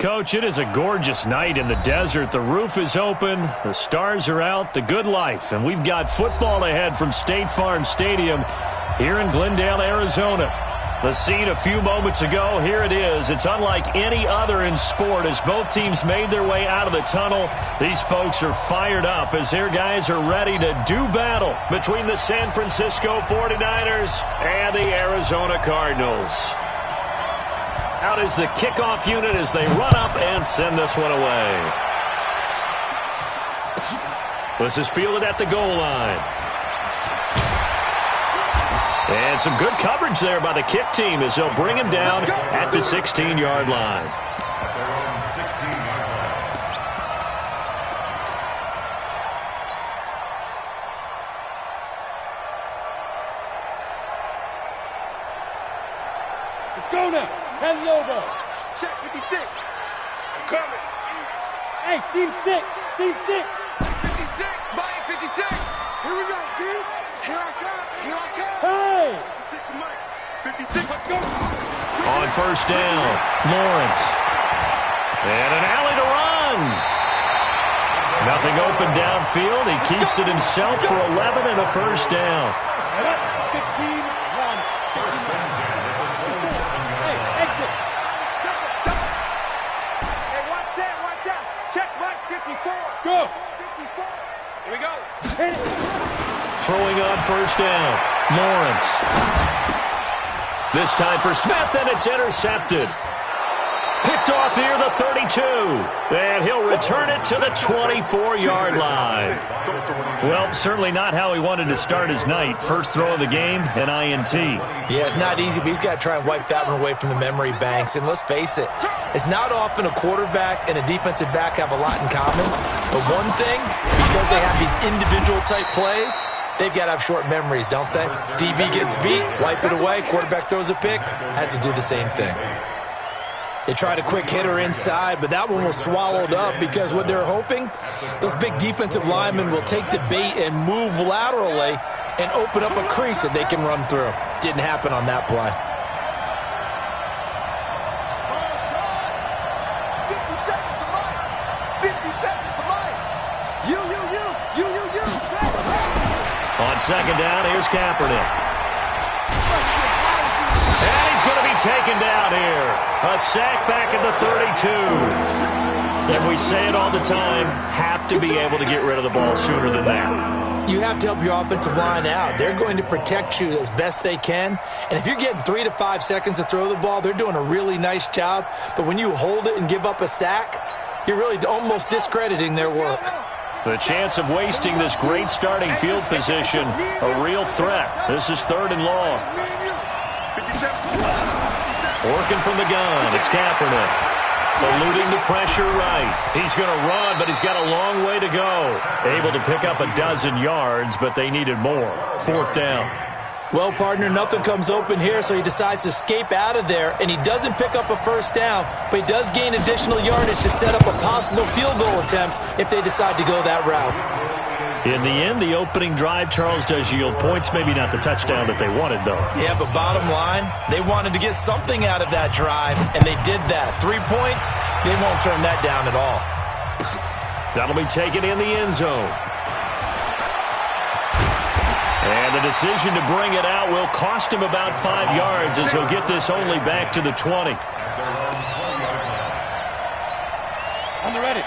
Coach, it is a gorgeous night in the desert. The roof is open, the stars are out, the good life, and we've got football ahead from State Farm Stadium here in Glendale, Arizona. The scene a few moments ago, here it is. It's unlike any other in sport as both teams made their way out of the tunnel. These folks are fired up as their guys are ready to do battle between the San Francisco 49ers and the Arizona Cardinals. Out is the kickoff unit as they run up and send this one away. This is fielded at the goal line. And some good coverage there by the kick team as they'll bring him down at the 16-yard line. Let's go now. 10 logo. Check 56. I'm coming. Hey, seam 6. Seam 6. 56. Buy 56. Here we go, D. Here I come. Here I come. Hey. 56. Let's go. On first down, Lawrence. And an alley to run. Nothing open downfield. He keeps it himself for 11 and a first down. 15. Go. 54. Here we go. Throwing on first down, Lawrence. This time for Smith, and it's intercepted. Picked off here, the 32. And he'll return it to the 24-yard line. Well, certainly not how he wanted to start his night. First throw of the game, an INT. Yeah, it's not easy, but he's got to try and wipe that one away from the memory banks. And let's face it, it's not often a quarterback and a defensive back have a lot in common. But one thing, because they have these individual type plays, they've got to have short memories, don't they? DB gets beat, wipe it away, quarterback throws a pick, has to do the same thing. They tried a quick hitter inside, but that one was swallowed up because what they're hoping, those big defensive linemen will take the bait and move laterally and open up a crease that they can run through. Didn't happen on that play. On second down, here's Kaepernick. And he's going to be taken down here. A sack back at the 32. And we say it all the time, have to be able to get rid of the ball sooner than that. You have to help your offensive line out. They're going to protect you as best they can. And if you're getting 3 to 5 seconds to throw the ball, they're doing a really nice job. But when you hold it and give up a sack, you're really almost discrediting their work. The chance of wasting this great starting field position, a real threat. This is 3rd and long. Working from the gun, it's Kaepernick. Eluding the pressure right. He's going to run, but he's got a long way to go. Able to pick up a dozen yards, but they needed more. 4th down. Well, partner, nothing comes open here, so he decides to escape out of there, and he doesn't pick up a first down, but he does gain additional yardage to set up a possible field goal attempt if they decide to go that route. In the end, the opening drive, Charles, does yield points. Maybe not the touchdown that they wanted, though. Yeah, but bottom line, they wanted to get something out of that drive, and they did that. 3 points, they won't turn that down at all. That'll be taken in the end zone. And the decision to bring it out will cost him about 5 yards as he'll get this only back to the 20.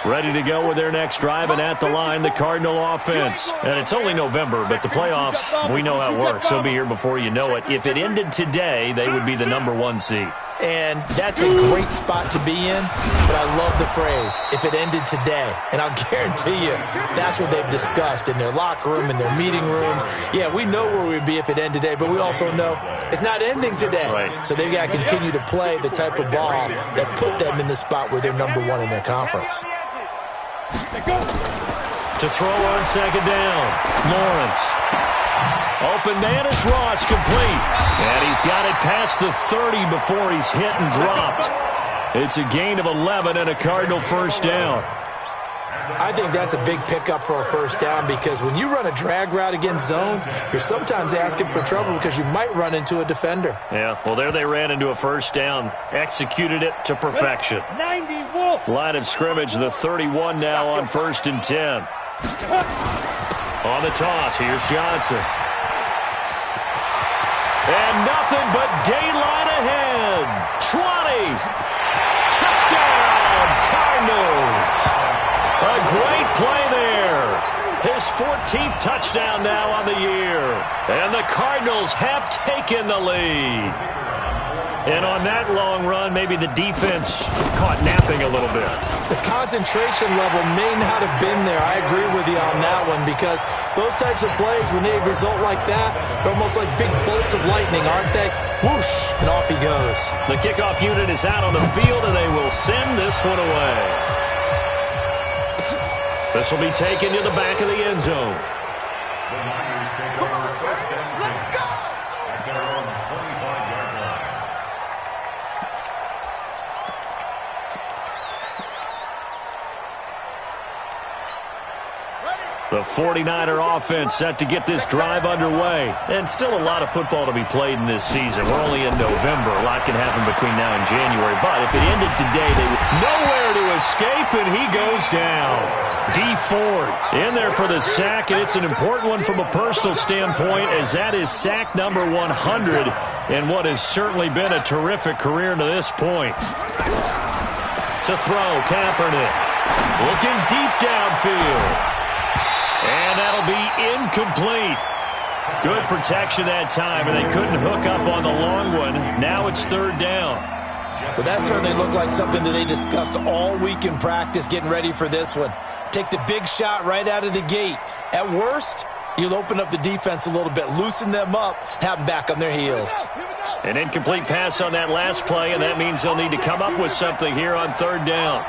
Ready to go with their next drive, and at the line, the Cardinal offense. And it's only November, but the playoffs, we know how it works. They'll be here before you know it. If it ended today, they would be the #1 seed. And that's a great spot to be in, but I love the phrase, if it ended today. And I'll guarantee you, that's what they've discussed in their locker room, in their meeting rooms. Yeah, we know where we'd be if it ended today, but we also know it's not ending today. Right. So they've got to continue to play the type of ball that put them in the spot where they're #1 in their conference. To throw on second down, Lawrence. Open man is Ross, complete. And he's got it past the 30 before he's hit and dropped. It's a gain of 11 and a Cardinal first down. I think that's a big pickup for a first down because when you run a drag route against zone, you're sometimes asking for trouble because you might run into a defender. Yeah, well, there they ran into a first down. Executed it to perfection. 90 Wolf. Line of scrimmage, the 31 now on 1st and 10. On the toss, here's Johnson. And nothing but daylight ahead. 20. Touchdown, Cardinals. A great play there. His 14th touchdown now on the year. And the Cardinals have taken the lead. And on that long run, maybe the defense caught napping a little bit. The concentration level may not have been there. I agree with you on that one because those types of plays, when they result like that, they're almost like big bolts of lightning, aren't they? Whoosh, and off he goes. The kickoff unit is out on the field, and they will send this one away. This will be taken to the back of the end zone. The 49er offense set to get this drive underway. And still a lot of football to be played in this season. We're only in November. A lot can happen between now and January. But if it ended today, they would nowhere to escape, and he goes down. D Ford in there for the sack, and it's an important one from a personal standpoint as that is sack number 100 in what has certainly been a terrific career to this point. To throw, Kaepernick looking deep downfield. And that'll be incomplete. Good protection that time, and they couldn't hook up on the long one. Now it's 3rd down. Well, that certainly looked like something that they discussed all week in practice getting ready for this one. Take the big shot right out of the gate. At worst, you'll open up the defense a little bit, loosen them up, have them back on their heels. An incomplete pass on that last play, and that means they'll need to come up with something here on 3rd down.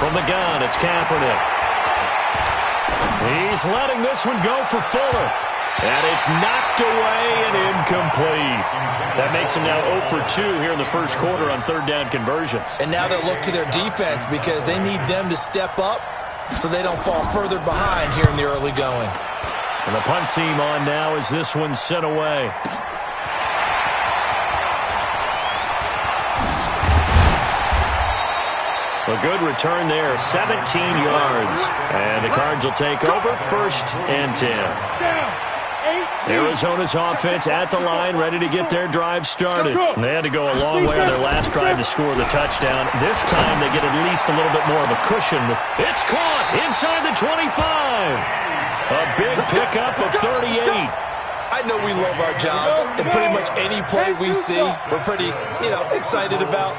From the gun, it's Kaepernick. He's letting this one go for Fuller. And it's knocked away and incomplete. That makes him now 0 for 2 here in the first quarter on 3rd down conversions. And now they'll look to their defense because they need them to step up so they don't fall further behind here in the early going. And the punt team on now as this one's sent away. A good return there, 17 yards. And the Cards will take over 1st and 10. Arizona's offense at the line, ready to get their drive started. They had to go a long way on their last drive to score the touchdown. This time they get at least a little bit more of a cushion. It's caught inside the 25. A big pickup of 38. I know we love our jobs, and pretty much any play we see, we're pretty, excited about.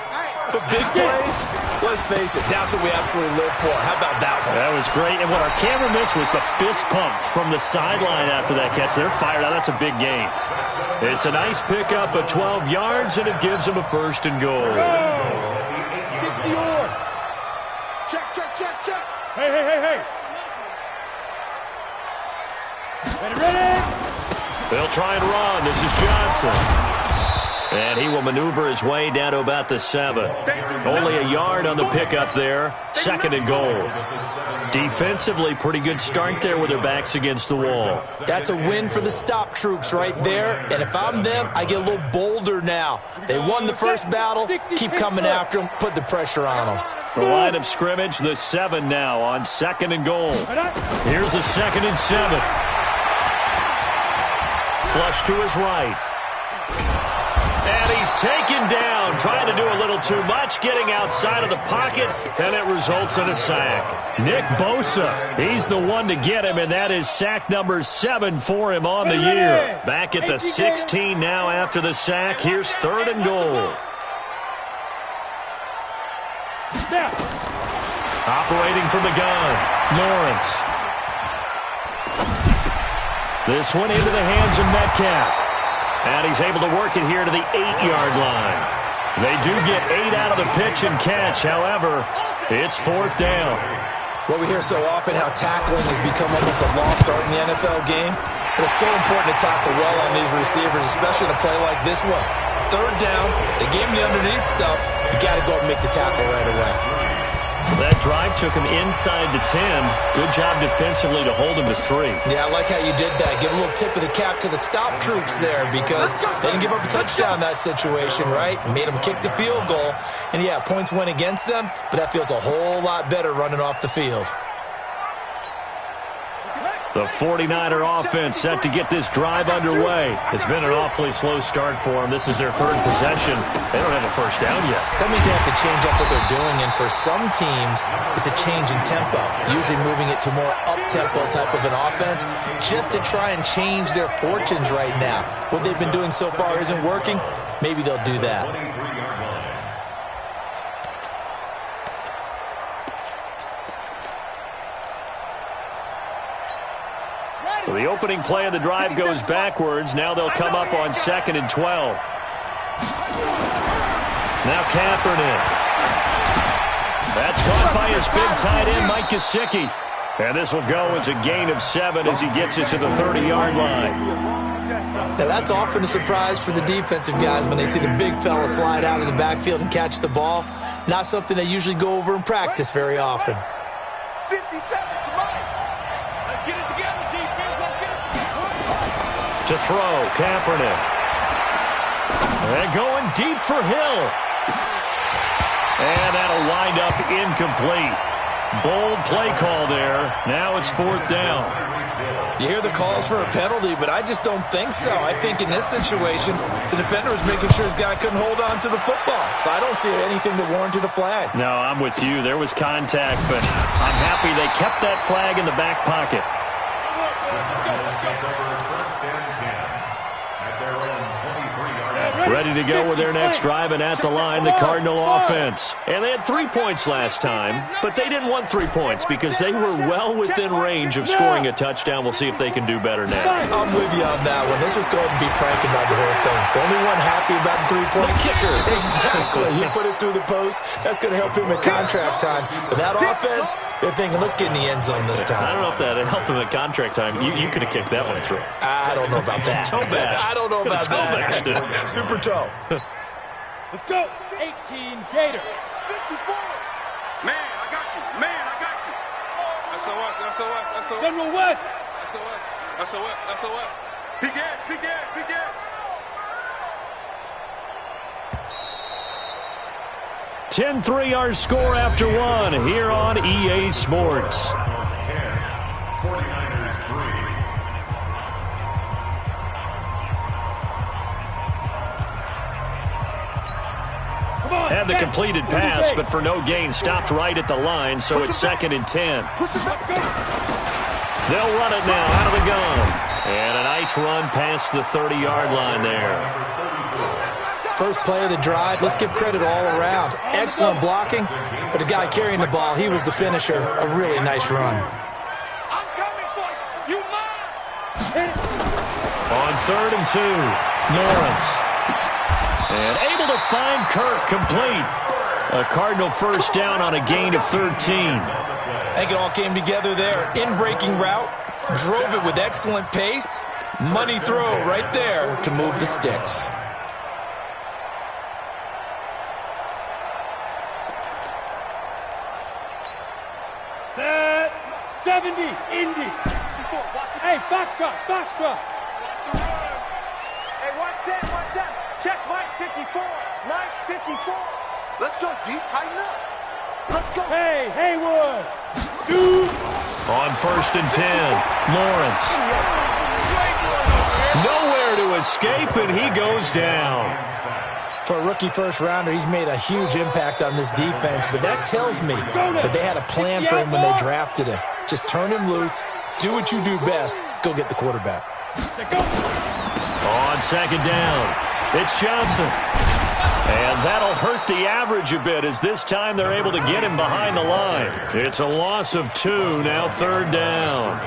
But big plays, let's face it, that's what we absolutely live for. How about that one? That was great. And what our camera missed was the fist pump from the sideline after that catch. They're fired out. That's a big gain. It's a nice pickup of 12 yards, and it gives them a 1st and goal. 60 yards. Check. Hey. Ready. They'll try and run. This is Johnson. And he will maneuver his way down to about the 7. Only a yard on the pickup there. 2nd and goal. Defensively, pretty good start there with their backs against the wall. That's a win for the stop troops right there. And if I'm them, I get a little bolder now. They won the first battle. Keep coming after them. Put the pressure on them. The line of scrimmage, the 7 now on 2nd and goal. Here's a 2nd and 7. Flush to his right. And he's taken down, trying to do a little too much, getting outside of the pocket, and it results in a sack. Nick Bosa, he's the one to get him, and that is sack number 7 for him on the year. Back at the 16 now after the sack. Here's 3rd and goal. Operating from the gun, Lawrence. This one into the hands of Metcalf. And he's able to work it here to the 8-yard line. They do get 8 out of the pitch and catch. However, it's 4th down. Well, we hear so often how tackling has become almost a lost art in the NFL game. But it's so important to tackle well on these receivers, especially in a play like this one. 3rd down, they gave him the underneath stuff. You got to go and make the tackle right away. That drive took him inside the 10. Good job defensively to hold him to 3. Yeah, I like how you did that. Give a little tip of the cap to the stop troops there because they didn't give up a touchdown in that situation, right? Made them kick the field goal. And, yeah, points went against them, but that feels a whole lot better running off the field. The 49er offense set to get this drive underway. It's been an awfully slow start for them. This is their 3rd possession. They don't have a first down yet. So that means they have to change up what they're doing, and for some teams, it's a change in tempo, usually moving it to more up-tempo type of an offense just to try and change their fortunes right now. What they've been doing so far isn't working. Maybe they'll do that. So the opening play of the drive goes backwards. Now they'll come up on 2nd and 12. Now Kaepernick. That's caught by his big tight end, Mike Gesicki. And this will go as a gain of 7 as he gets it to the 30-yard line. Now that's often a surprise for the defensive guys when they see the big fella slide out of the backfield and catch the ball. Not something they usually go over in practice very often. 57, come on. Let's get it together, defense. Let's get it. To throw, Kaepernick. And going deep for Hill. And that'll wind up incomplete. Bold play call there. Now it's 4th down. You hear the calls for a penalty, but I just don't think so. I think in this situation, the defender was making sure his guy couldn't hold on to the football. So I don't see anything that warranted a flag. No, I'm with you. There was contact, but I'm happy they kept that flag in the back pocket. Ready to go with their next drive, and at the line, the Cardinal offense. And they had 3 points last time, but they didn't want 3 points because they were well within range of scoring a touchdown. We'll see if they can do better now. I'm with you on that one. Let's just go ahead and be frank about the whole thing. The only one happy about the 3-point kicker. Exactly. He put it through the post. That's going to help him at contract time. But that offense, they're thinking, let's get in the end zone this time. I don't know if that helped him at contract time. You could have kicked that one through. I don't know about that. Toe bash. I don't know about that. Super toe. Let's go. 18 Gators. 54. Man, I got you. Man, I got you. SOS, SOS, SOS. General West. SOS, SOS, SOS. Begin, begin, begin. 10-3 our score after 1 here on EA Sports. Had the completed pass, but for no gain, stopped right at the line, so it's 2nd and 10. They'll run it now out of the gun. And a nice run past the 30-yard line there. First play of the drive, let's give credit all around. Excellent blocking, but the guy carrying the ball, he was the finisher. A really nice run. I'm coming for you. You mine. On 3rd and 2, Lawrence. And able to find Kirk complete. A Cardinal first down on a gain of 13. I think it all came together there. In-breaking route, drove it with excellent pace. Money throw right there to move the sticks. Set 70, Indy. Hey, Foxtrot, Foxtrot. Hey, 1-7. Check Mike 54. Mike 54. Let's go deep, tighten up. Let's go. Hey, Haywood. Shoot. On 1st and 10, Lawrence. Nowhere to escape, and he goes down. For a rookie first-rounder, he's made a huge impact on this defense, but that tells me that they had a plan for him when they drafted him. Just turn him loose, do what you do best, go get the quarterback. On 2nd down, it's Johnson. And that'll hurt the average a bit as this time they're able to get him behind the line. It's a loss of 2, now 3rd down.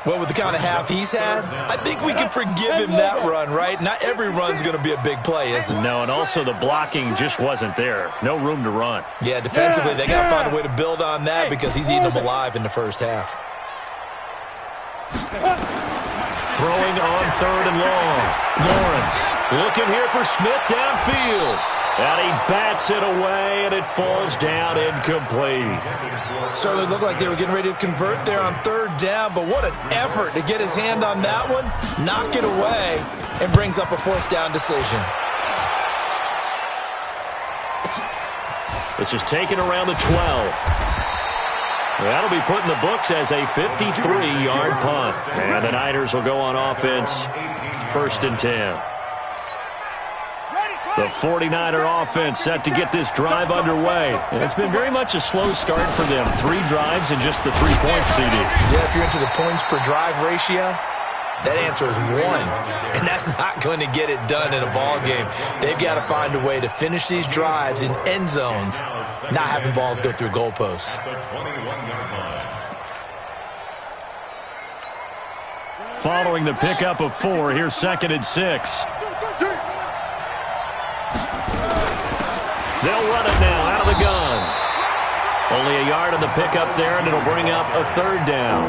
Well, with the kind of half he's had, I think we can forgive him that run, right? Not every run's going to be a big play, is it? No, and also the blocking just wasn't there. No room to run. Yeah, defensively, they got to find a way to build on that because he's eating them alive in the first half. Throwing on 3rd and long. Lawrence looking here for Smith downfield. And he bats it away, and it falls down incomplete. Certainly looked like they were getting ready to convert there on third down, but what an effort to get his hand on that one, knock it away, and brings up a fourth down decision. This is taken around the 12. That'll be put in the books as a 53-yard punt. And the Niners will go on offense, 1st and 10. The 49er offense set to get this drive underway. And it's been very much a slow start for them. 3 drives and just the 3 points, CD. Yeah, if you're into the points per drive ratio, that answer is 1. And that's not going to get it done in a ball game. They've got to find a way to finish these drives in end zones, not having balls go through goalposts. Following the pickup of 4, here's 2nd and 6. They'll run it now out of the gun. Only a yard on the pickup there, and it'll bring up a 3rd down.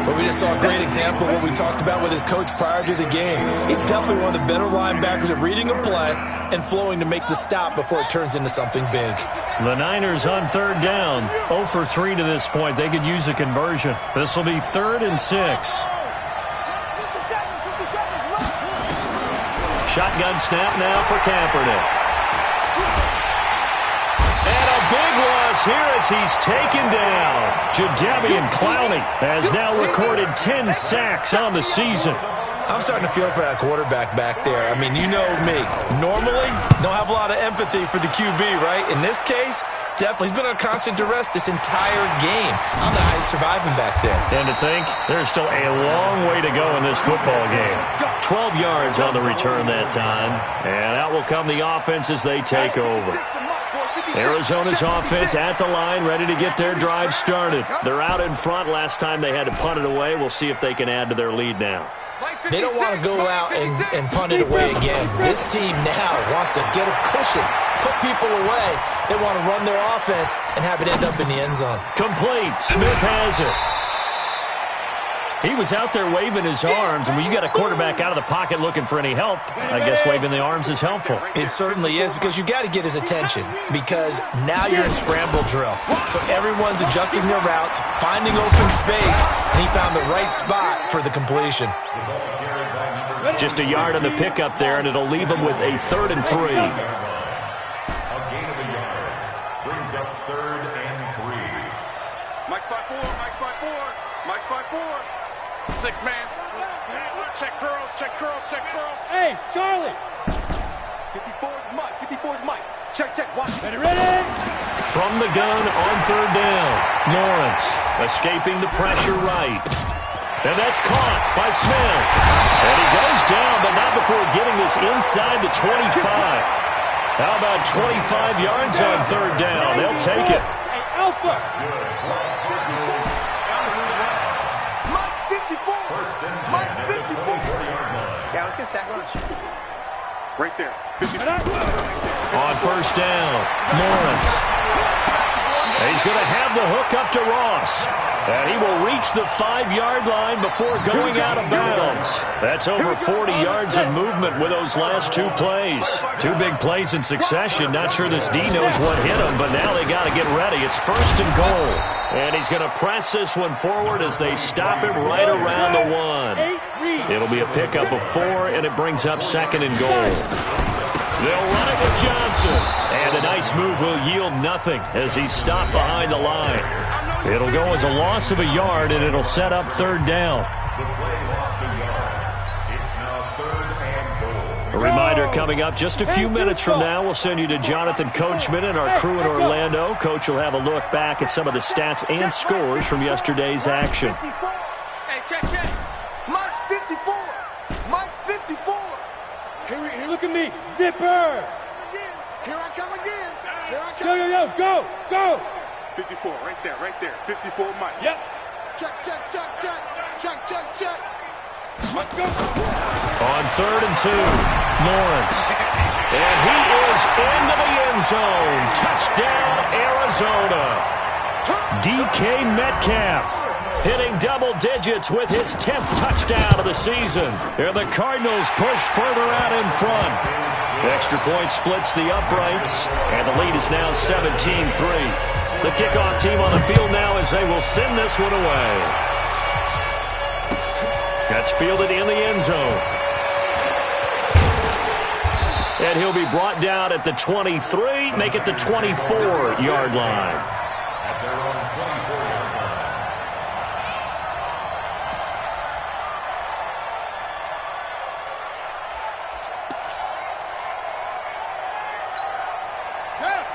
But we just saw a great example of what we talked about with his coach prior to the game. He's definitely one of the better linebackers at reading a play and flowing to make the stop before it turns into something big. The Niners on 3rd down. 0 for 3 to this point. They could use a conversion. This will be 3rd and 6. Shotgun snap now for Kaepernick. And a big loss here as he's taken down. Jadeveon Clowney has now recorded 10 sacks on the season. I'm starting to feel for that quarterback back there. I mean, you know me. Normally, don't have a lot of empathy for the QB, right? In this case, definitely. He's been on constant duress this entire game. I don't know how he's surviving back there. And to think, there's still a long way to go in this football game. 12 yards on the return that time. And out will come the offense as they take over. Arizona's offense at the line, ready to get their drive started. They're out in front. Last time they had to punt it away. We'll see if they can add to their lead now. They don't want to go out and punt it away again. This team now wants to get a cushion, put people away. They want to run their offense and have it end up in the end zone. Complete. Smith has it. He was out there waving his arms, and when you got a quarterback out of the pocket looking for any help, I guess waving the arms is helpful. It certainly is, because you got to get his attention, because now you're in scramble drill. So everyone's adjusting their routes, finding open space, and he found the right spot for the completion. Just a yard on the pickup there, and it'll leave him with a 3rd and 3. A gain of a yard brings up 3rd and 3. Mike's by 4, Mike's by 4, Mike's by 4. 6 man. Check curls, check curls, check curls. Hey, Charlie. 54's Mike, 54's Mike. Check, check, watch. Ready, ready. From the gun on 3rd down. Lawrence escaping the pressure right. And that's caught by Smith. And he goes down, but not before getting this inside the 25. How about 25 yards on 3rd down? They'll take it. Hey, Alpha. Mike 54. Yeah, let's get a sack lunch. Right there. 50. On 1st down, Lawrence. He's going to have the hook up to Ross. And he will reach the 5-yard line before going out of bounds. That's over 40 yards of movement with those last 2 plays. 2 big plays in succession. Not sure this D knows what hit him, but now they got to get ready. It's 1st and goal. And he's going to press this one forward as they stop him right around the 1. It'll be a pickup of 4, and it brings up 2nd and goal. They'll run it with Johnson. And a nice move will yield nothing as he's stopped behind the line. It'll go as a loss of a yard, and it'll set up 3rd down. The play lost a yard. It's now 3rd and goal. A reminder coming up just a few minutes from now, we'll send you to Jonathan Coachman and our crew in Orlando. Coach will have a look back at some of the stats and scores from yesterday's action. Hey, check, check. Mike's 54. Mike's 54. Here, look at me. Zipper. Here I come again. Here I come. Yo, go, go. 54, right there. 54, Mike. Yep. Check. Check. Let's go. On 3rd and 2, Lawrence. And he is into the end zone. Touchdown, Arizona. DK Metcalf hitting double digits with his 10th touchdown of the season. And the Cardinals push further out in front. The extra point splits the uprights, and the lead is now 17-3. The kickoff team on the field now as they will send this one away. That's fielded in the end zone. And he'll be brought down at the 23, make it the 24-yard line. At their own 24-yard line.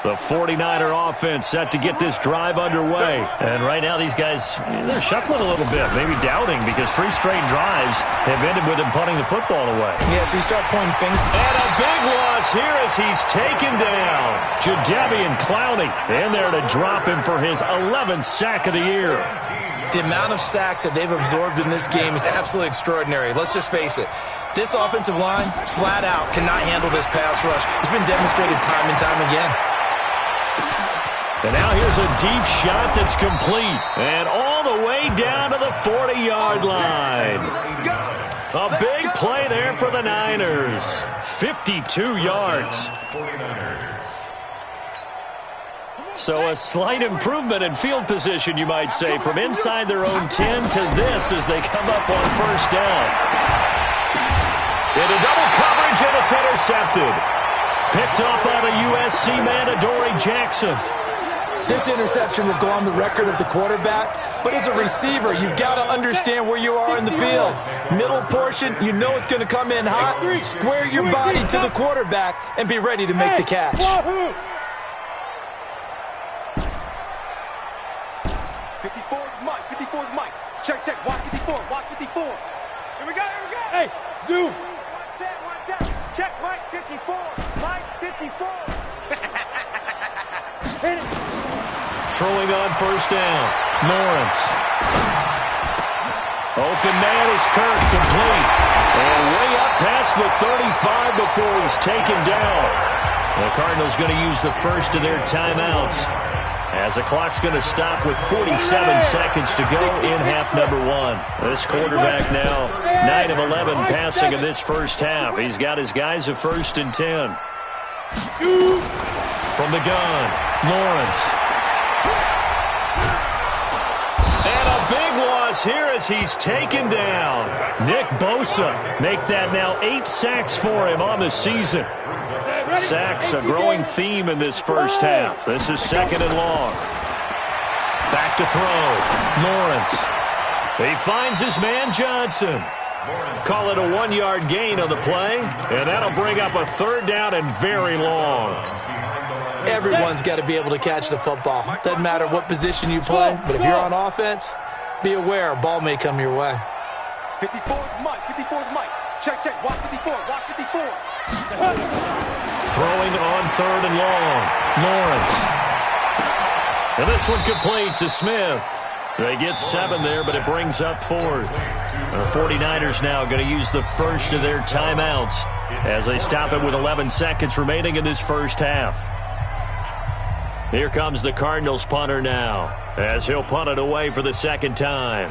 The 49er offense set to get this drive underway. And right now these guys, they're shuffling a little bit, maybe doubting, because 3 straight drives have ended with him punting the football away. Yeah, so you start pointing fingers. And a big loss here as he's taken down. Jadeveon Clowney in there to drop him for his 11th sack of the year. The amount of sacks that they've absorbed in this game is absolutely extraordinary. Let's just face it. This offensive line, flat out, cannot handle this pass rush. It's been demonstrated time and time again. And now here's a deep shot that's complete. And all the way down to the 40-yard line. A big play there for the Niners. 52 yards. So a slight improvement in field position, you might say, from inside their own 10 to this as they come up on first down. Into double coverage, and it's intercepted. Picked up by the USC man, Adoree Jackson. This interception will go on the record of the quarterback, but as a receiver, you've got to understand where you are in the field. Middle portion, you know it's going to come in hot. Square your body to the quarterback and be ready to make the catch. 54 is Mike. 54 is Mike. Check, check. Watch 54. Watch 54. Here we go. Here we go. Hey, zoom. One set. One set. Check Mike 54. Mike 54. Hit it. Throwing on first down. Lawrence. Open man is Kirk, complete. And way up past the 35 before he's taken down. The Cardinals going to use the first of their timeouts, as the clock's going to stop with 47 seconds to go in half number 1. This quarterback now 9 of 11 passing in this first half. He's got his guys a 1st and 10. From the gun, Lawrence. And a big loss here as he's taken down. Nick Bosa make that now 8 sacks for him on the season. Sacks a growing theme in this first half. This is 2nd and long. Back to throw. Lawrence. He finds his man Johnson. Call it a 1-yard gain on the play, and that'll bring up a 3rd down and very long. Everyone's got to be able to catch the football. Doesn't matter what position you play, but if you're on offense, be aware a ball may come your way. 54 is Mike. 54 is Mike. Check, check. Watch 54. Watch 54. Throwing on 3rd and long. Lawrence. And this one complete to Smith. They get 7 there, but it brings up 4th. The 49ers now going to use the first of their timeouts as they stop it with 11 seconds remaining in this first half. Here comes the Cardinals punter now, as he'll punt it away for the 2nd time.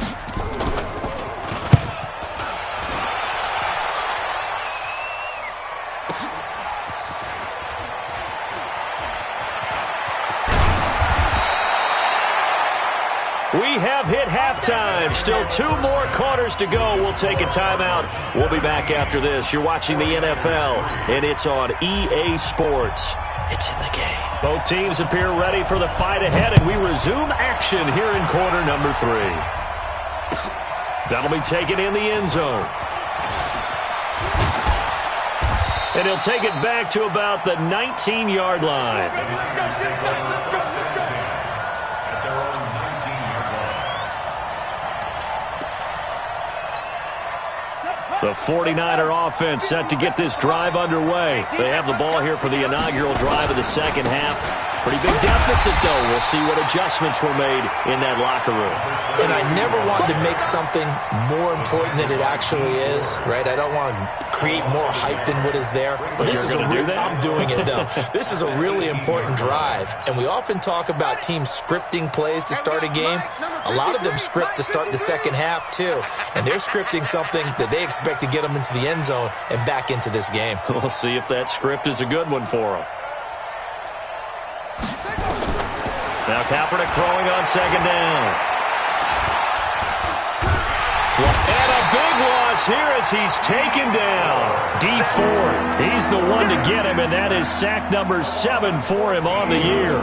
We have hit halftime. Still 2 more quarters to go. We'll take a timeout. We'll be back after this. You're watching the NFL, and it's on EA Sports. It's in the game. Both teams appear ready for the fight ahead, and we resume action here in quarter number 3. That'll be taken in the end zone. And he'll take it back to about the 19-yard line. The 49er offense set to get this drive underway. They have the ball here for the inaugural drive of the second half. Pretty big deficit, though. We'll see what adjustments were made in that locker room. And I never want to make something more important than it actually is, right? I don't want to create more hype than what is there. But this is I'm doing it, though. This is a really important drive. And we often talk about teams scripting plays to start a game. A lot of them script to start the second half, too. And they're scripting something that they expect to get them into the end zone and back into this game. We'll see if that script is a good one for them. Now Kaepernick throwing on second down. And a big loss here as he's taken down. D Ford, he's the one to get him, and that is sack number 7 for him on the year.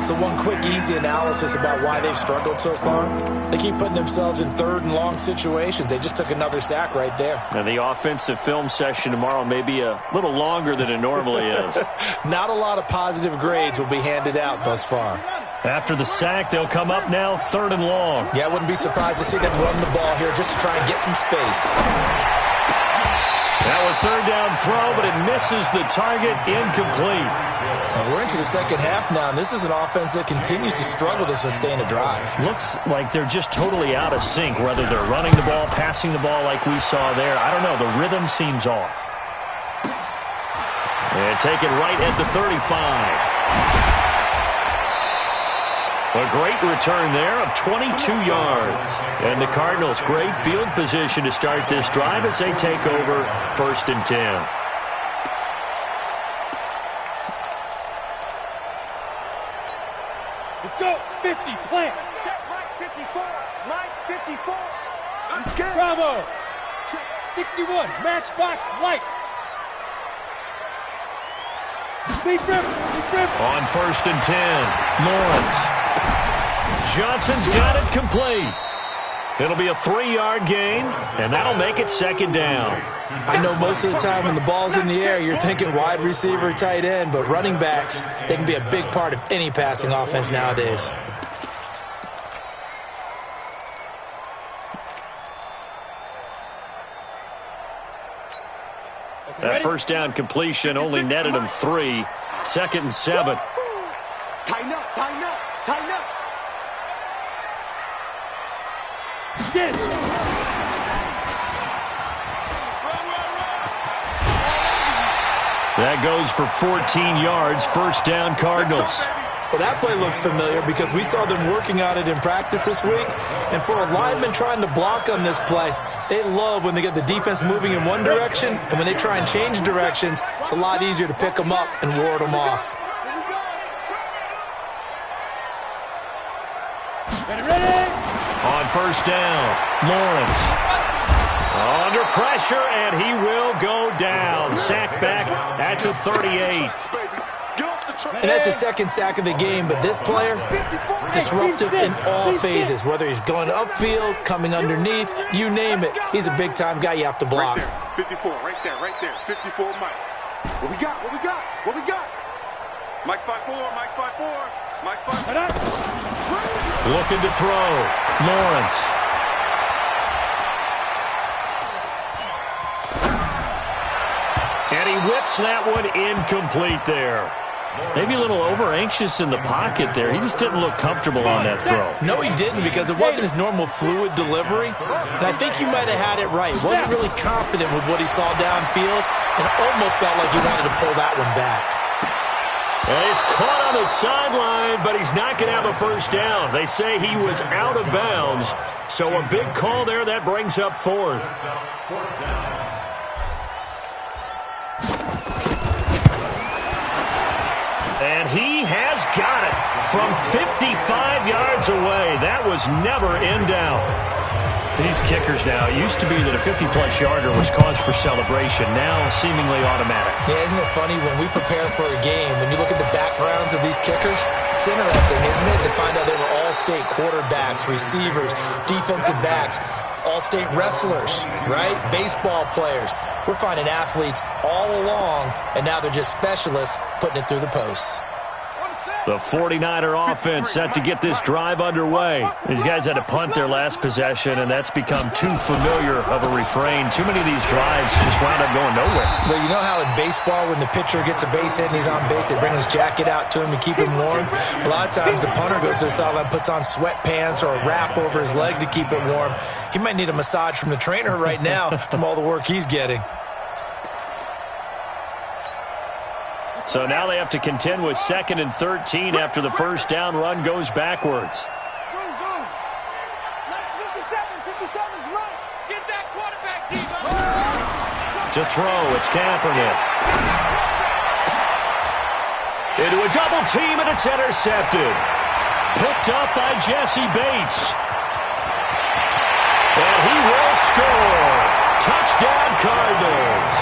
So one quick, easy analysis about why they've struggled so far. They keep putting themselves in third and long situations. They just took another sack right there. And the offensive film session tomorrow may be a little longer than it normally is. Not a lot of positive grades will be handed out thus far. After the sack, they'll come up now 3rd and long. Yeah, I wouldn't be surprised to see them run the ball here just to try and get some space. Now a 3rd down throw, but it misses the target, incomplete. And we're into the second half now, and this is an offense that continues to struggle to sustain a drive. Looks like they're just totally out of sync, whether they're running the ball, passing the ball like we saw there. I don't know. The rhythm seems off. And taken right at the 35. A great return there of 22 yards. And the Cardinals, great field position to start this drive as they take over 1st and 10. Let's go. 50, plant. Check right 54. Right 54. Let's get. Bravo. Check 61, matchbox lights. Deep rip. On 1st and 10, Lawrence. Johnson's got it complete. It'll be a 3-yard gain, and that'll make it 2nd down. I know most of the time when the ball's in the air, you're thinking wide receiver, tight end, but running backs, they can be a big part of any passing offense nowadays. That 1st down completion only netted him 3. 2nd and 7. Tighten up. That goes for 14 yards. 1st down, Cardinals. Well, that play looks familiar because we saw them working on it in practice this week. And for a lineman trying to block on this play, they love when they get the defense moving in one direction. And when they try and change directions, it's a lot easier to pick them up and ward them off. Ready? On 1st down, Lawrence. Under pressure, and he will go down. Sacked back at the 38. And that's the 2nd sack of the game, but this player, disruptive in all phases. Whether he's going upfield, coming underneath, you name it. He's a big-time guy you have to block. Right there, 54, right there. 54, Mike. What we got? Mike 5-4, Mike 5-4. Mike 5-4. Looking to throw. Lawrence. And he whips that one incomplete there. Maybe a little over-anxious in the pocket there. He just didn't look comfortable on that throw. No, he didn't, because it wasn't his normal fluid delivery. And I think you might have had it right. Wasn't really confident with what he saw downfield, and almost felt like he wanted to pull that one back. And he's caught on the sideline, but he's not going to have a 1st down. They say he was out of bounds, so a big call there. That brings up 4th. And he has got it from 55 yards away. That was never in doubt. These kickers now, it used to be that a 50-plus yarder was cause for celebration. Now seemingly automatic. Yeah, isn't it funny when we prepare for a game, when you look at the backgrounds of these kickers, it's interesting, isn't it, to find out they were all-state quarterbacks, receivers, defensive backs, all-state wrestlers, right? Baseball players. We're finding athletes all along, and now they're just specialists putting it through the posts. The 49er offense set to get this drive underway. These guys had to punt their last possession, and that's become too familiar of a refrain. Too many of these drives just wound up going nowhere. Well, you know how in baseball when the pitcher gets a base hit and he's on base, they bring his jacket out to him to keep him warm? A lot of times the punter goes to the sideline, puts on sweatpants or a wrap over his leg to keep it warm. He might need a massage from the trainer right now from all the work he's getting. So now they have to contend with 2nd and 13 after the first down run goes backwards. Go, go. 57's right. Get that quarterback, Debo. To throw, it's Kaepernick. Into a double team, and it's intercepted. Picked up by Jesse Bates. And he will score. Touchdown, Cardinals.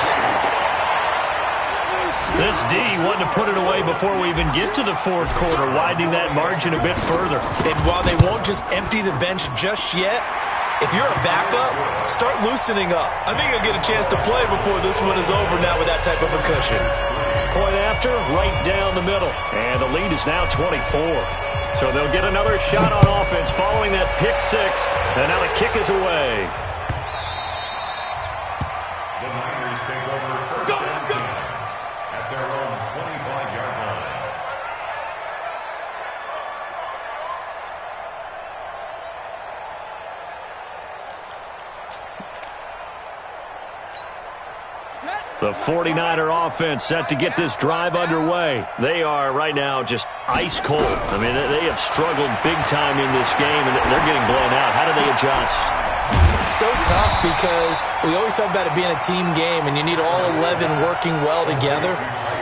This D wanted to put it away before we even get to the fourth quarter, widening that margin a bit further. And while they won't just empty the bench just yet, if you're a backup, start loosening up. I think you'll get a chance to play before this one is over now with that type of a cushion. Point after, right down the middle. And the lead is now 24. So they'll get another shot on offense following that pick six. And now the kick is away. The Niners take over first and 10 at their own 25-yard line. The 49er offense set to get this drive underway. They are right now just ice cold. I mean, they have struggled big time in this game, and they're getting blown out. How do they adjust? So tough because we always talk about it being a team game, and you need all 11 working well together.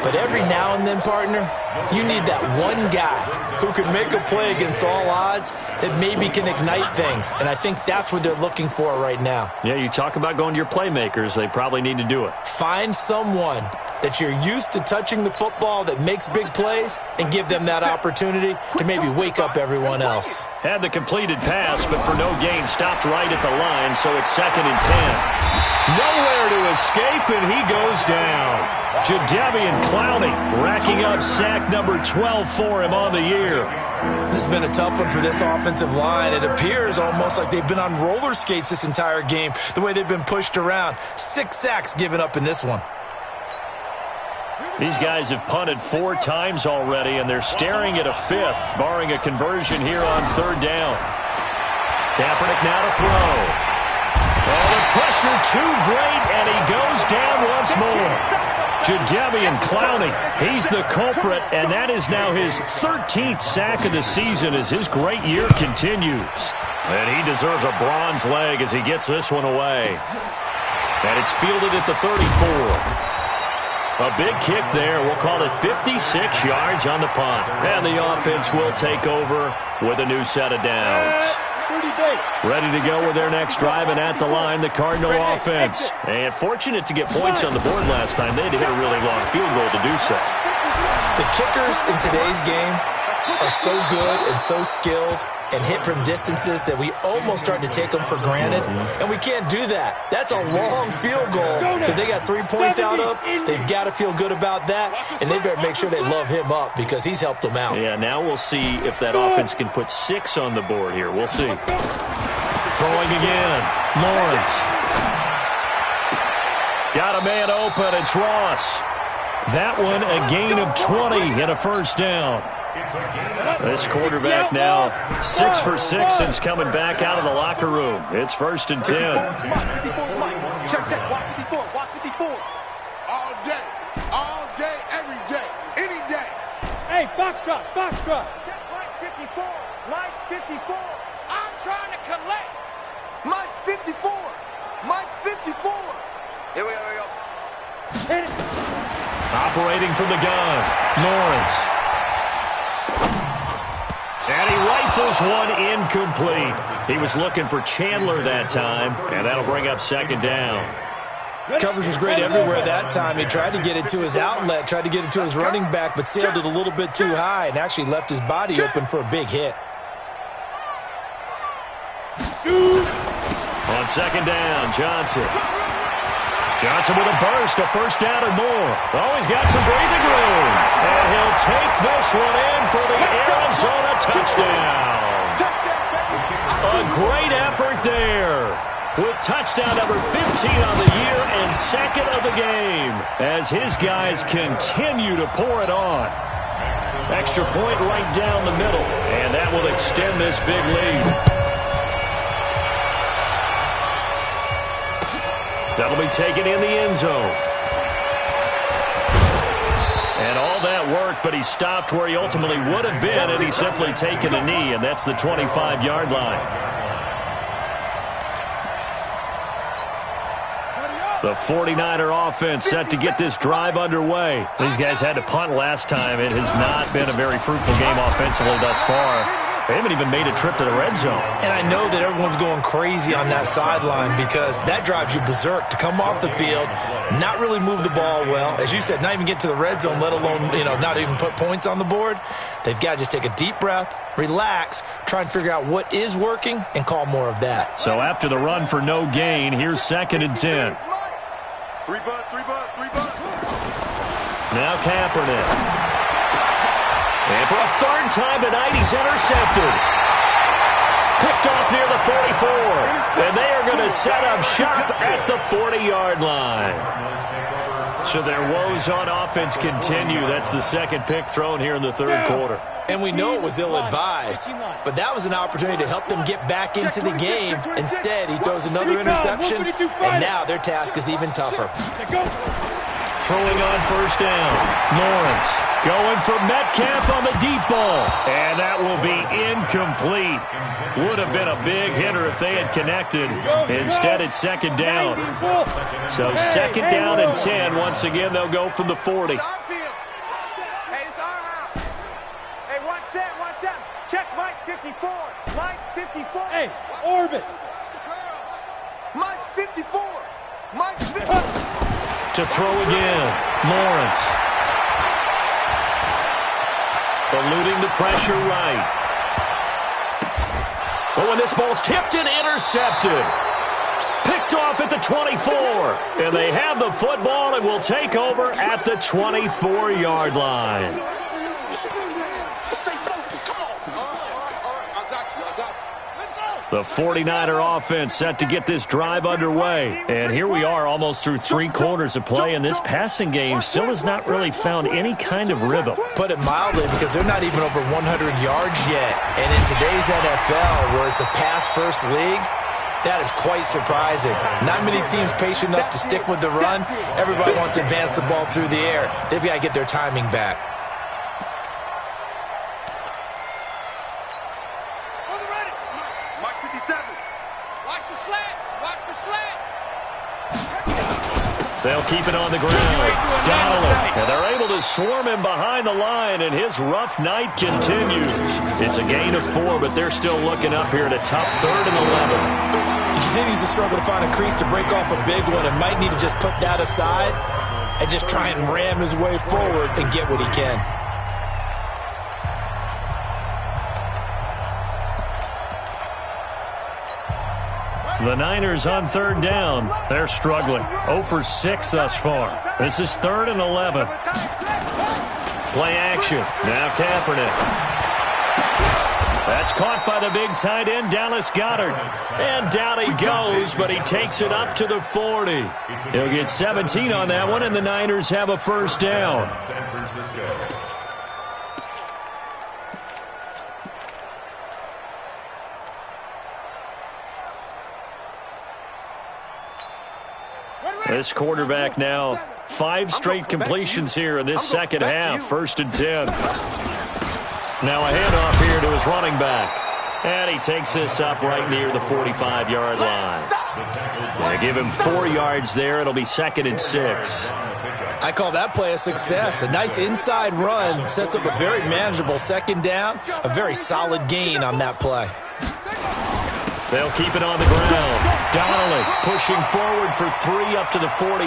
But every now and then, partner, you need that one guy who can make a play against all odds that maybe can ignite things. And I think that's what they're looking for right now. Yeah, you talk about going to your playmakers. They probably need to do it. Find someone that you're used to touching the football that makes big plays and give them that opportunity to maybe wake up everyone else. Had the completed pass, but for no gain, stopped right at the line, so it's 2nd and 10. Nowhere to escape, and he goes down. Jadeveon Clowney racking up sack number 12 for him on the year. This has been a tough one for this offensive line. It appears almost like they've been on roller skates this entire game, the way they've been pushed around. 6 sacks given up in this one. These guys have punted 4 times already, and they're staring at a 5th, barring a conversion here on 3rd down. Kaepernick now to throw. Oh, the pressure too great, and he goes down once more. Jadeveon Clowney, he's the culprit, and that is now his 13th sack of the season as his great year continues. And he deserves a bronze leg as he gets this one away. And it's fielded at the 34. A big kick there. We'll call it 56 yards on the punt. And the offense will take over with a new set of downs. Ready to go with their next drive, and at the line, the Cardinal offense. And fortunate to get points on the board last time. They had to hit a really long field goal to do so. The kickers in today's game are so good and so skilled and hit from distances that we almost start to take them for granted, and we can't do that. That's a long field goal that they got 3 points out of. They've got to feel good about that, and they better make sure they love him up because he's helped them out. Yeah, now we'll see if that offense can put 6 on the board here. We'll see. Throwing again. Lawrence. Got a man open. It's Ross. That one a gain of 20 and a first down. This quarterback now 6 for 6 since coming back out of the locker room. It's 1st and 10. Check, check. Watch 54. Watch 54. All day, every day, any day. Hey, foxtrot, foxtrot. Check Mike 54. Mike 54. I'm trying to collect. Mike 54. Mike 54. Here we go. Hit it. Operating from the gun, Lawrence. And he rifles one incomplete. He was looking for Chandler that time, and that'll bring up 2nd down. Coverage was great everywhere that time. He tried to get it to his outlet, tried to get it to his running back, but sailed it a little bit too high and actually left his body open for a big hit. On 2nd down, Johnson. Johnson with a burst, a first down and more. Oh, he's got some breathing room. And he'll take this one in for the Arizona touchdown. A great effort there, with touchdown number 15 on the year and second of the game, as his guys continue to pour it on. Extra point right down the middle, and that will extend this big lead. That'll be taken in the end zone. And all that worked, but he stopped where he ultimately would have been, and he's simply taken a knee, and that's the 25-yard line. The 49er offense set to get this drive underway. These guys had to punt last time. It has not been a very fruitful game offensively thus far. They haven't even made a trip to the red zone. And I know that everyone's going crazy on that sideline because that drives you berserk to come off the field, not really move the ball well. As you said, not even get to the red zone, let alone, not even put points on the board. They've got to just take a deep breath, relax, try and figure out what is working, and call more of that. So after the run for no gain, here's 2nd and 10. Three bus. Now Kaepernick. And for a third time tonight, he's intercepted. Picked off near the 44. And they are going to set up shop at the 40-yard line. So their woes on offense continue. That's the second pick thrown here in the third quarter. And we know it was ill-advised, but that was an opportunity to help them get back into the game. Instead, he throws another interception, and now their task is even tougher. Throwing on first down, Lawrence going for Metcalf on the deep ball, and that will be incomplete. Would have been a big hitter if they had connected. Instead, it's second down. So second down and 10. Once again, they'll go from the 40. Check Mike 54. Mike 54. Hey, orbit. Mike 54. Mike 54. To throw again, Lawrence. Eluding the pressure right. But when this ball's tipped and intercepted. Picked off at the 24. And they have the football and will take over at the 24-yard line. The 49er offense set to get this drive underway. And here we are almost through 3 quarters of play, and this passing game still has not really found any kind of rhythm. Put it mildly, because they're not even over 100 yards yet. And in today's NFL, where it's a pass-first league, that is quite surprising. Not many teams patient enough to stick with the run. Everybody wants to advance the ball through the air. They've got to get their timing back. They'll keep it on the ground. Donald, and they're able to swarm him behind the line, and his rough night continues. It's a gain of 4, but they're still looking up here at a tough 3rd and 11. He continues to struggle to find a crease to break off a big one and might need to just put that aside and just try and ram his way forward and get what he can. The Niners on 3rd down. They're struggling. 0 for 6 thus far. This is 3rd and 11. Play action. Now Kaepernick. That's caught by the big tight end, Dallas Goedert. And down he goes, but he takes it up to the 40. He'll get 17 on that one, and the Niners have a first down. San Francisco. This quarterback now 5 straight completions here in this second half. 1st and 10. Now a handoff here to his running back. And he takes this up right near the 45-yard line. They give him 4 yards there. It'll be 2nd and 6. I call that play a success. A nice inside run sets up a very manageable second down. A very solid gain on that play. They'll keep it on the ground. Donnelly pushing forward for 3 up to the 48.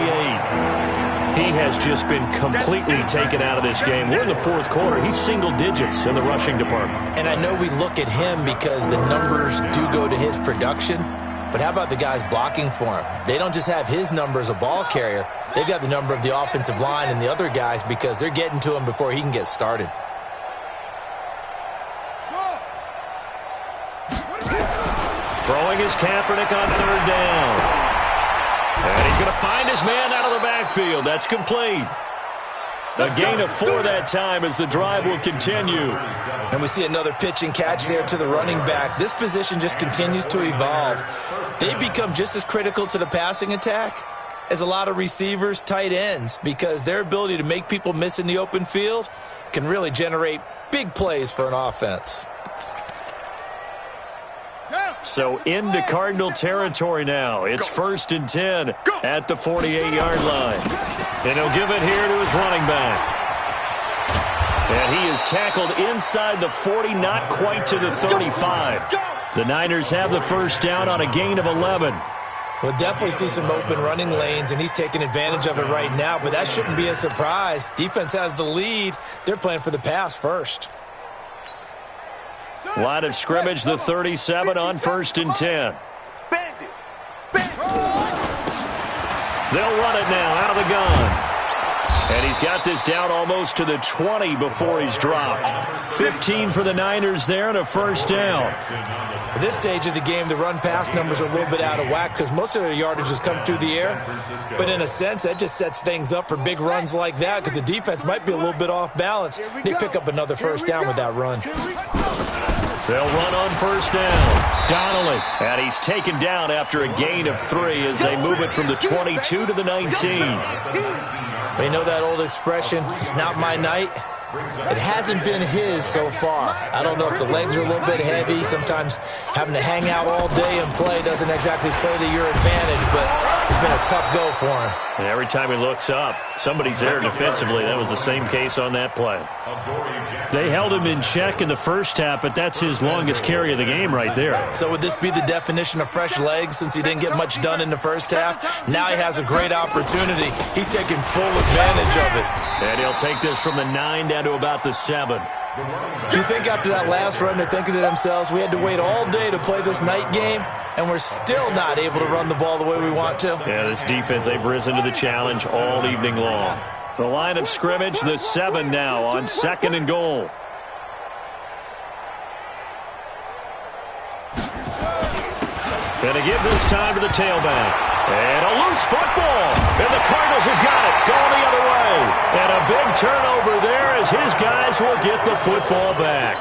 He has just been completely taken out of this game. We're in the 4th quarter. He's single digits in the rushing department. And I know we look at him because the numbers do go to his production, but how about the guys blocking for him? They don't just have his number as a ball carrier. They've got the number of the offensive line and the other guys because they're getting to him before he can get started. Throwing his Kaepernick on third down. And he's going to find his man out of the backfield. That's complete. A gain of 4 that time as the drive will continue. And we see another pitch and catch there to the running back. This position just continues to evolve. They become just as critical to the passing attack as a lot of receivers, tight ends, because their ability to make people miss in the open field can really generate big plays for an offense. So into Cardinal territory now. It's 1st and 10 at the 48-yard line. And he'll give it here to his running back. And he is tackled inside the 40, not quite to the 35. The Niners have the first down on a gain of 11. We'll definitely see some open running lanes, and he's taking advantage of it right now, but that shouldn't be a surprise. Defense has the lead. They're playing for the pass first. Line of scrimmage, the 37 on 1st and 10. They'll run it now out of the gun. And he's got this down almost to the 20 before he's dropped. 15 for the Niners there and a first down. At this stage of the game, the run-pass numbers are a little bit out of whack because most of their yardage has come through the air. But in a sense, that just sets things up for big runs like that because the defense might be a little bit off balance. They pick up another first down with that run. They'll run on first down. Donnelly. And he's taken down after a gain of 3 as they move it from the 22 to the 19. We know that old expression, it's not my night. It hasn't been his so far. I don't know if the legs are a little bit heavy. Sometimes having to hang out all day and play doesn't exactly play to your advantage, but it's been a tough go for him. And every time he looks up, somebody's there defensively. That was the same case on that play. They held him in check in the first half, but that's his longest carry of the game right there. So would this be the definition of fresh legs since he didn't get much done in the first half? Now he has a great opportunity. He's taking full advantage of it. And he'll take this from the 9 down to about the 7. You think after that last run, they're thinking to themselves, we had to wait all day to play this night game, and we're still not able to run the ball the way we want to. Yeah, this defense, they've risen to the challenge all evening long. The line of scrimmage, the 7 now on 2nd and goal. Gonna give this time to the tailback. And a loose football. And the Cardinals have got it. Going the other way. And a big turnover there as his guys will get the football back.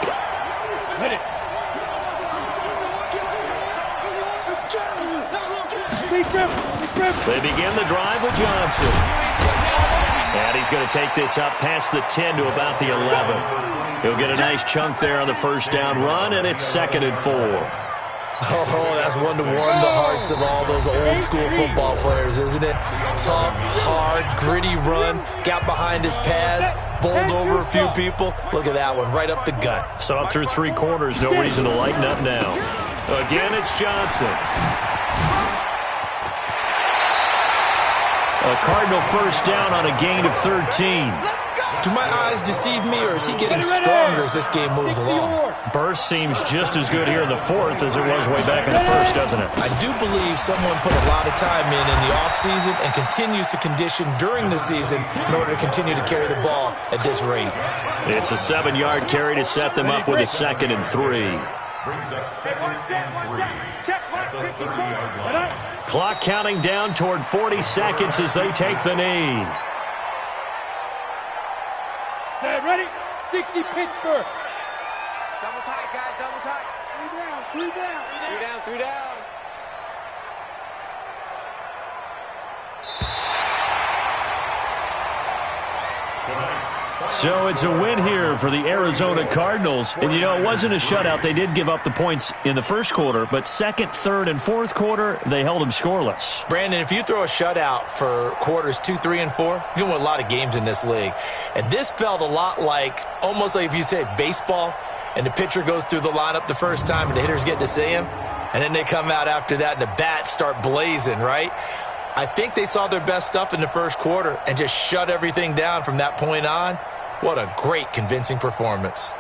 They begin the drive with Johnson. And he's going to take this up past the 10 to about the 11. He'll get a nice chunk there on the first down run, and it's 2nd and 4. Oh, that's one to warm the hearts of all those old-school football players, isn't it? Tough, hard, gritty run, got behind his pads, bowled over a few people. Look at that one, right up the gut. Saw it through 3 quarters, no reason to lighten up now. Again, it's Johnson. A Cardinal first down on a gain of 13. Do my eyes deceive me, or is he getting stronger as this game moves along? Burst seems just as good here in the 4th as it was way back in the 1st, doesn't it? I do believe someone put a lot of time in the offseason and continues to condition during the season in order to continue to carry the ball at this rate. It's a 7-yard carry to set them up with a 2nd and 3. Brings up 2nd and 3 at the 30-yard line. Clock counting down toward 40 seconds as they take the knee. Set, ready? 60 Pittsburgh. Double tight, guys, double tight. 3 down, 3 down. 3 down, 3 down. So it's a win here for the Arizona Cardinals. And, you know, it wasn't a shutout. They did give up the points in the first quarter, but 2nd, 3rd, and 4th quarter, they held them scoreless. Brandon, if you throw a shutout for quarters 2, 3, and 4, you can win a lot of games in this league. And this felt a lot like, almost like if you said baseball, and the pitcher goes through the lineup the first time and the hitters get to see him, and then they come out after that and the bats start blazing, right? I think they saw their best stuff in the first quarter and just shut everything down from that point on. What a great, convincing performance.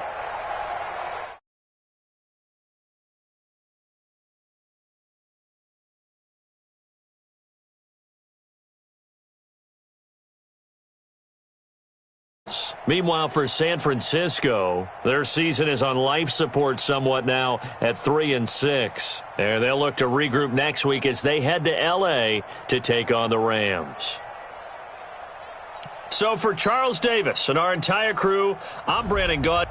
Meanwhile, for San Francisco, their season is on life support somewhat now at 3-6. And they'll look to regroup next week as they head to L.A. to take on the Rams. So for Charles Davis and our entire crew, I'm Brandon Gaud.